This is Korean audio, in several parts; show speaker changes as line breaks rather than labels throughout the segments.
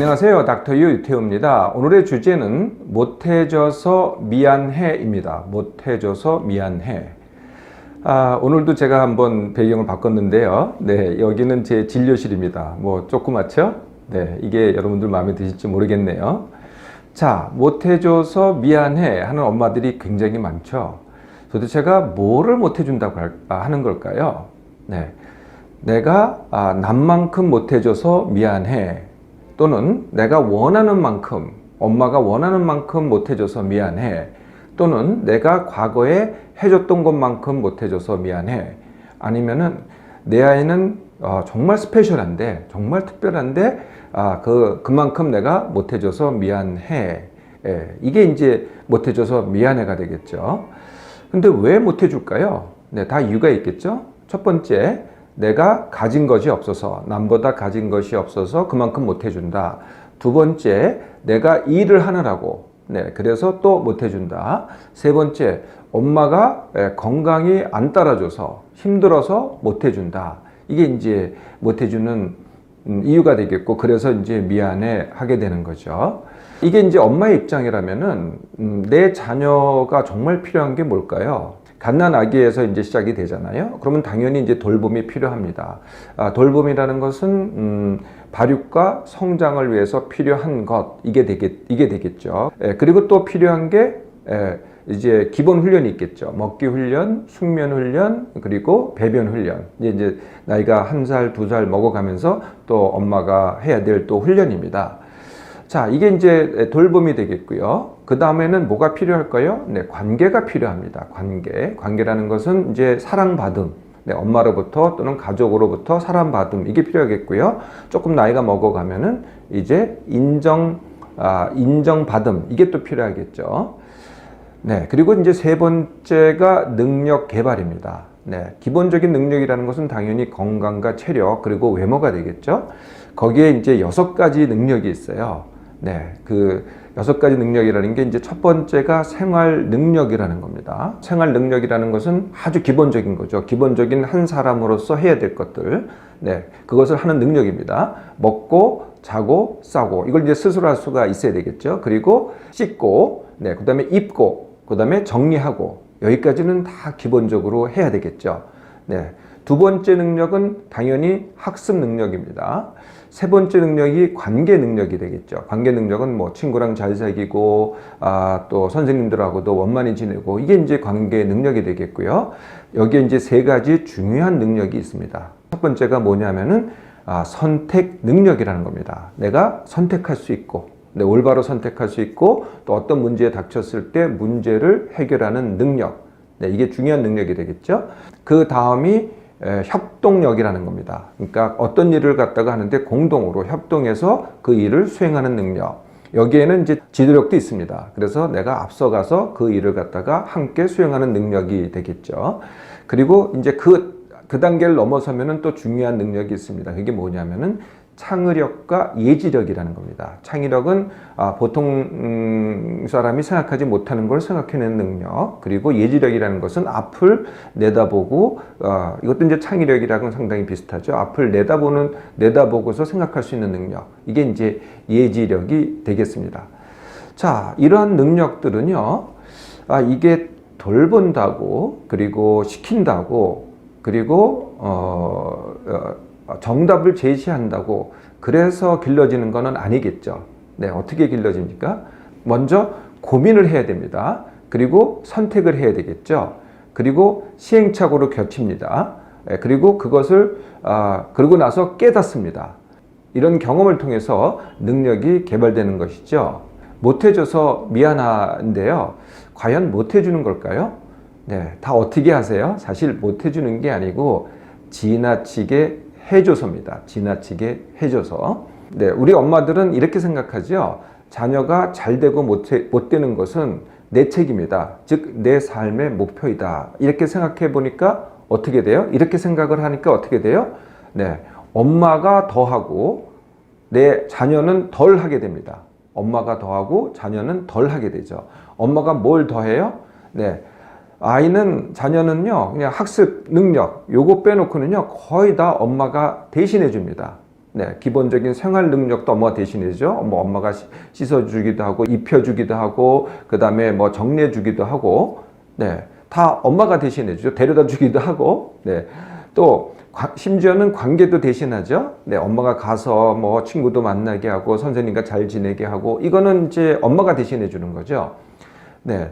안녕하세요. 닥터 유 유태우입니다. 오늘의 주제는 못해줘서 미안해입니다. 못해줘서 미안해. 오늘도 제가 한번 배경을 바꿨는데요. 네, 여기는 제 진료실입니다. 뭐 조그맣죠? 네, 이게 여러분들 마음에 드실지 모르겠네요. 자, 못해줘서 미안해 하는 엄마들이 굉장히 많죠. 도대체가 뭐를 못해준다고 하는 걸까요? 네, 내가 남만큼 못해줘서 미안해. 또는 내가 원하는 만큼, 엄마가 원하는 만큼 못해줘서 미안해. 또는 내가 과거에 해줬던 것만큼 못해줘서 미안해. 아니면은 내 아이는 정말 스페셜한데, 정말 특별한데, 그만큼 내가 못해줘서 미안해. 이게 이제 못해줘서 미안해가 되겠죠. 근데 왜 못해줄까요? 네, 다 이유가 있겠죠. 첫 번째, 내가 가진 것이 없어서, 남보다 가진 것이 없어서 그만큼 못해준다. 두 번째, 내가 일을 하느라고, 네, 그래서 또 못해준다. 세 번째, 엄마가 건강이 안 따라줘서 힘들어서 못해준다. 이게 이제 못해주는 이유가 되겠고, 그래서 이제 미안해 하게 되는 거죠. 이게 이제 엄마의 입장이라면은 내 자녀가 정말 필요한 게 뭘까요? 갓난 아기에서 이제 시작이 되잖아요. 그러면 당연히 이제 돌봄이 필요합니다. 돌봄이라는 것은 발육과 성장을 위해서 필요한 것, 이게 되겠죠. 그리고 또 필요한 게 이제 기본 훈련이 있겠죠. 먹기 훈련, 숙면 훈련, 그리고 배변 훈련. 이제 나이가 1살, 2살 먹어가면서 또 엄마가 해야 될 또 훈련입니다. 자, 이게 이제 돌봄이 되겠고요. 그 다음에는 뭐가 필요할까요? 네, 관계가 필요합니다. 관계라는 것은 이제 사랑받음. 네, 엄마로부터 또는 가족으로부터 사랑받음. 이게 필요하겠고요. 조금 나이가 먹어가면은 이제 인정받음. 이게 또 필요하겠죠. 네, 그리고 이제 세 번째가 능력 개발입니다. 네, 기본적인 능력이라는 것은 당연히 건강과 체력, 그리고 외모가 되겠죠. 거기에 이제 6가지 능력이 있어요. 네, 그 6가지 능력이라는 게 이제 첫 번째가 생활 능력이라는 겁니다. 생활 능력이라는 것은 아주 기본적인 거죠. 기본적인 한 사람으로서 해야 될 것들. 네, 그것을 하는 능력입니다. 먹고, 자고, 싸고. 이걸 이제 스스로 할 수가 있어야 되겠죠. 그리고 씻고, 네, 그 다음에 입고, 그 다음에 정리하고. 여기까지는 다 기본적으로 해야 되겠죠. 네. 두 번째 능력은 당연히 학습 능력입니다. 세 번째 능력이 관계 능력이 되겠죠. 관계 능력은 뭐 친구랑 잘 사귀고, 또 선생님들하고도 원만히 지내고, 이게 이제 관계 능력이 되겠고요. 여기에 이제 3가지 중요한 능력이 있습니다. 첫 번째가 뭐냐면은, 선택 능력이라는 겁니다. 내가 선택할 수 있고, 네, 올바로 선택할 수 있고, 또 어떤 문제에 닥쳤을 때 문제를 해결하는 능력. 네, 이게 중요한 능력이 되겠죠. 그 다음이 협동력이라는 겁니다. 그러니까 어떤 일을 갖다가 하는데 공동으로 협동해서 그 일을 수행하는 능력. 여기에는 이제 지도력도 있습니다. 그래서 내가 앞서가서 그 일을 갖다가 함께 수행하는 능력이 되겠죠. 그리고 이제 그 단계를 넘어서면은 또 중요한 능력이 있습니다. 그게 뭐냐면은 창의력과 예지력이라는 겁니다. 창의력은 보통 사람이 생각하지 못하는 걸 생각해내는 능력, 그리고 예지력이라는 것은 앞을 내다보고, 이것도 이제 창의력이랑은 상당히 비슷하죠. 앞을 내다보고서 생각할 수 있는 능력, 이게 이제 예지력이 되겠습니다. 자, 이러한 능력들은요, 이게 돌본다고, 그리고 시킨다고, 그리고 정답을 제시한다고 그래서 길러지는 것은 아니겠죠. 네, 어떻게 길러집니까? 먼저 고민을 해야 됩니다. 그리고 선택을 해야 되겠죠. 그리고 시행착오로 겹칩니다. 그리고 그것을 그러고 나서 깨닫습니다. 이런 경험을 통해서 능력이 개발되는 것이죠. 못해줘서 미안한데요. 과연 못해주는 걸까요? 네, 다 어떻게 하세요? 사실 못해주는 게 아니고 지나치게 해줘서입니다. 지나치게 해줘서. 네, 우리 엄마들은 이렇게 생각하죠. 자녀가 잘 되고 못 되는 것은 내 책임이다. 즉, 내 삶의 목표이다. 이렇게 생각해 보니까 어떻게 돼요? 이렇게 생각을 하니까 어떻게 돼요? 네, 엄마가 더하고 내 자녀는 덜 하게 됩니다. 엄마가 더하고 자녀는 덜 하게 되죠. 엄마가 뭘 더해요? 네, 자녀는요, 그냥 학습 능력, 요거 빼놓고는요, 거의 다 엄마가 대신해 줍니다. 네, 기본적인 생활 능력도 엄마가 대신해줘. 뭐 엄마가 씻어주기도 하고, 입혀주기도 하고, 그 다음에 뭐 정리해주기도 하고, 네, 다 엄마가 대신해주죠. 데려다 주기도 하고, 네, 또 심지어는 관계도 대신하죠. 네, 엄마가 가서 뭐 친구도 만나게 하고, 선생님과 잘 지내게 하고, 이거는 이제 엄마가 대신해주는 거죠. 네,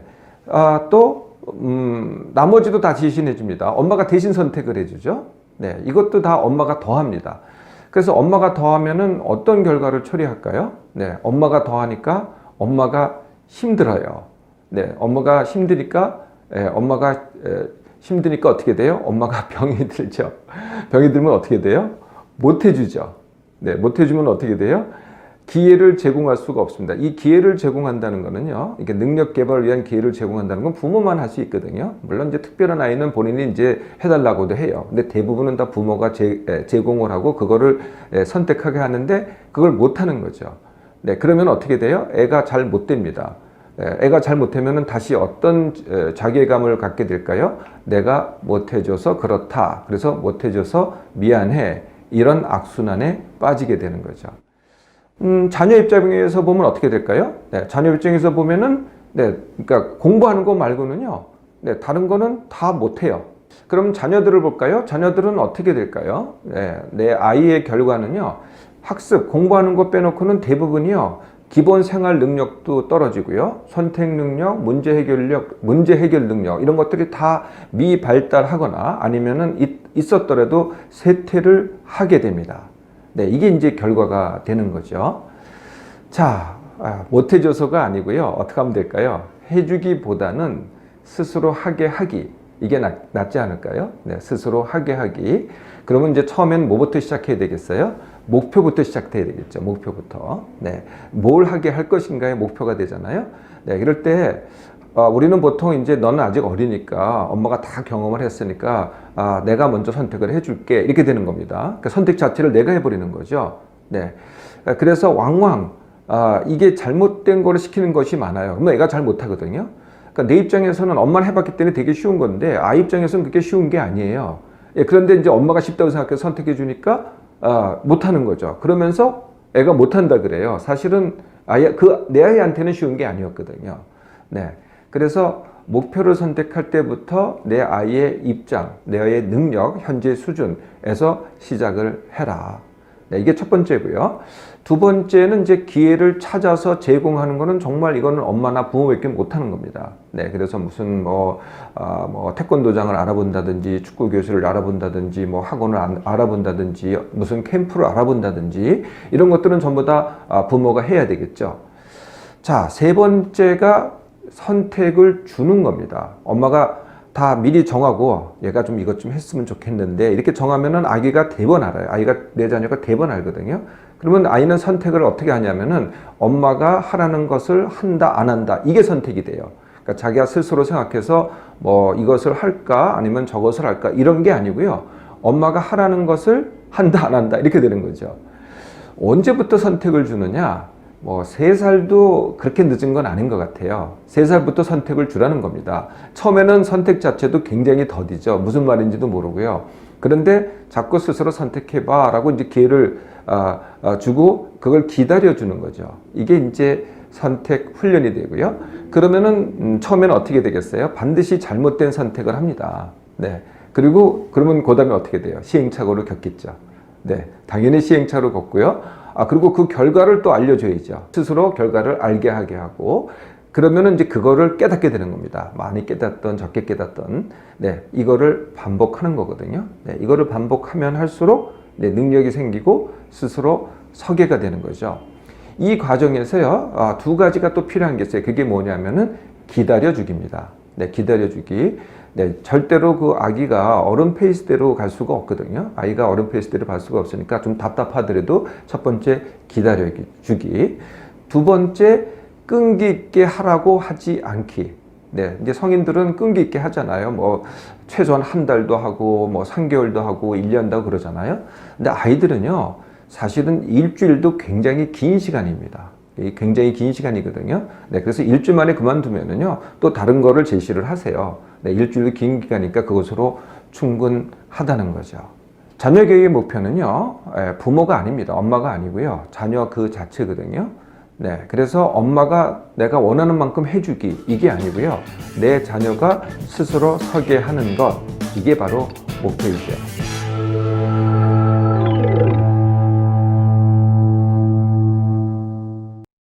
나머지도 다 대신해줍니다. 엄마가 대신 선택을 해주죠. 네, 이것도 다 엄마가 더합니다. 그래서 엄마가 더하면은 어떤 결과를 초래할까요? 네, 엄마가 더하니까 엄마가 힘들어요. 네, 엄마가 힘드니까 힘드니까 어떻게 돼요? 엄마가 병이 들죠. 병이 들면 어떻게 돼요? 못 해주죠. 네, 못 해주면 어떻게 돼요? 기회를 제공할 수가 없습니다. 이 기회를 제공한다는 거는요, 이게 능력 개발을 위한 기회를 제공한다는 건 부모만 할 수 있거든요. 물론 이제 특별한 아이는 본인이 이제 해달라고도 해요. 근데 대부분은 다 부모가 제공을 하고 그거를 선택하게 하는데 그걸 못 하는 거죠. 네, 그러면 어떻게 돼요? 애가 잘 못 됩니다. 애가 잘 못하면 다시 어떤 자괴감을 갖게 될까요? 내가 못해줘서 그렇다. 그래서 못해줘서 미안해. 이런 악순환에 빠지게 되는 거죠. 자녀 입장에서 보면 어떻게 될까요? 네, 자녀 입장에서 보면은, 네, 그러니까 공부하는 거 말고는요, 네, 다른 거는 다 못해요. 그럼 자녀들을 볼까요? 자녀들은 어떻게 될까요? 네, 내 아이의 결과는요, 학습, 공부하는 거 빼놓고는 대부분이요, 기본 생활 능력도 떨어지고요, 선택 능력, 문제 해결 능력, 이런 것들이 다 미발달하거나 아니면은 있었더라도 쇠퇴를 하게 됩니다. 네, 이게 이제 결과가 되는 거죠. 자, 못해줘서가 아니고요. 어떻게 하면 될까요? 해주기보다는 스스로 하게 하기. 이게 낫지 않을까요? 네, 스스로 하게 하기. 그러면 이제 처음엔 뭐부터 시작해야 되겠어요? 목표부터 시작해야 되겠죠. 목표부터. 네, 뭘 하게 할 것인가의 목표가 되잖아요. 네, 이럴 때 우리는 보통 이제 너는 아직 어리니까 엄마가 다 경험을 했으니까 내가 먼저 선택을 해줄게 이렇게 되는 겁니다. 그러니까 선택 자체를 내가 해버리는 거죠. 네. 그래서 왕왕 이게 잘못된 거를 시키는 것이 많아요. 그러면 애가 잘 못하거든요. 그러니까 내 입장에서는 엄마는 해봤기 때문에 되게 쉬운 건데 아이 입장에서는 그렇게 쉬운 게 아니에요. 예, 그런데 이제 엄마가 쉽다고 생각해서 선택해 주니까 못하는 거죠. 그러면서 애가 못한다 그래요. 사실은 내 아이한테는 쉬운 게 아니었거든요. 네. 그래서 목표를 선택할 때부터 내 아이의 입장, 내 아이의 능력, 현재 수준에서 시작을 해라. 네, 이게 첫 번째고요. 두 번째는 이제 기회를 찾아서 제공하는 거는 정말 이거는 엄마나 부모밖에 못하는 겁니다. 네, 그래서 무슨 태권도장을 알아본다든지 축구 교실을 알아본다든지 뭐 학원을 알아본다든지 무슨 캠프를 알아본다든지 이런 것들은 전부 다 부모가 해야 되겠죠. 자, 세 번째가 선택을 주는 겁니다. 엄마가 다 미리 정하고 얘가 좀 이것 좀 했으면 좋겠는데 이렇게 정하면은 아기가 대번 알아요. 내 자녀가 대번 알거든요. 그러면 아이는 선택을 어떻게 하냐면은 엄마가 하라는 것을 한다 안 한다 이게 선택이 돼요. 그러니까 자기가 스스로 생각해서 뭐 이것을 할까 아니면 저것을 할까 이런 게 아니고요. 엄마가 하라는 것을 한다 안 한다 이렇게 되는 거죠. 언제부터 선택을 주느냐? 3살도 그렇게 늦은 건 아닌 것 같아요. 3살부터 선택을 주라는 겁니다. 처음에는 선택 자체도 굉장히 더디죠. 무슨 말인지도 모르고요. 그런데 자꾸 스스로 선택해봐 라고 이제 기회를 주고 그걸 기다려주는 거죠. 이게 이제 선택 훈련이 되고요. 그러면은 처음에는 어떻게 되겠어요? 반드시 잘못된 선택을 합니다. 네. 그러면 그 다음에 어떻게 돼요? 시행착오를 겪겠죠. 네. 당연히 시행착오를 겪고요. 그리고 그 결과를 또 알려줘야죠. 스스로 결과를 알게 하게 하고, 그러면은 이제 그거를 깨닫게 되는 겁니다. 많이 깨닫던, 적게 깨닫던, 네, 이거를 반복하는 거거든요. 네, 이거를 반복하면 할수록 능력이 생기고 스스로 서게가 되는 거죠. 이 과정에서요, 두 가지가 또 필요한 게 있어요. 그게 뭐냐면은 기다려주기입니다. 네, 기다려주기. 네, 절대로 그 아기가 어른 페이스대로 갈 수가 없거든요. 아이가 어른 페이스대로 갈 수가 없으니까 좀 답답하더라도 첫 번째 기다려주기. 두 번째 끈기 있게 하라고 하지 않기. 네, 이제 성인들은 끈기 있게 하잖아요. 최소한 한 달도 하고 3개월도 하고 1년도 하고 그러잖아요. 근데 아이들은요, 사실은 일주일도 굉장히 긴 시간입니다. 굉장히 긴 시간이거든요. 네, 그래서 일주일 만에 그만두면은요, 또 다른 거를 제시를 하세요. 네, 일주일도 긴 기간이니까 그것으로 충분하다는 거죠. 자녀 교육의 목표는요, 부모가 아닙니다. 엄마가 아니고요. 자녀 그 자체거든요. 네, 그래서 엄마가 내가 원하는 만큼 해주기, 이게 아니고요. 내 자녀가 스스로 서게 하는 것, 이게 바로 목표이죠.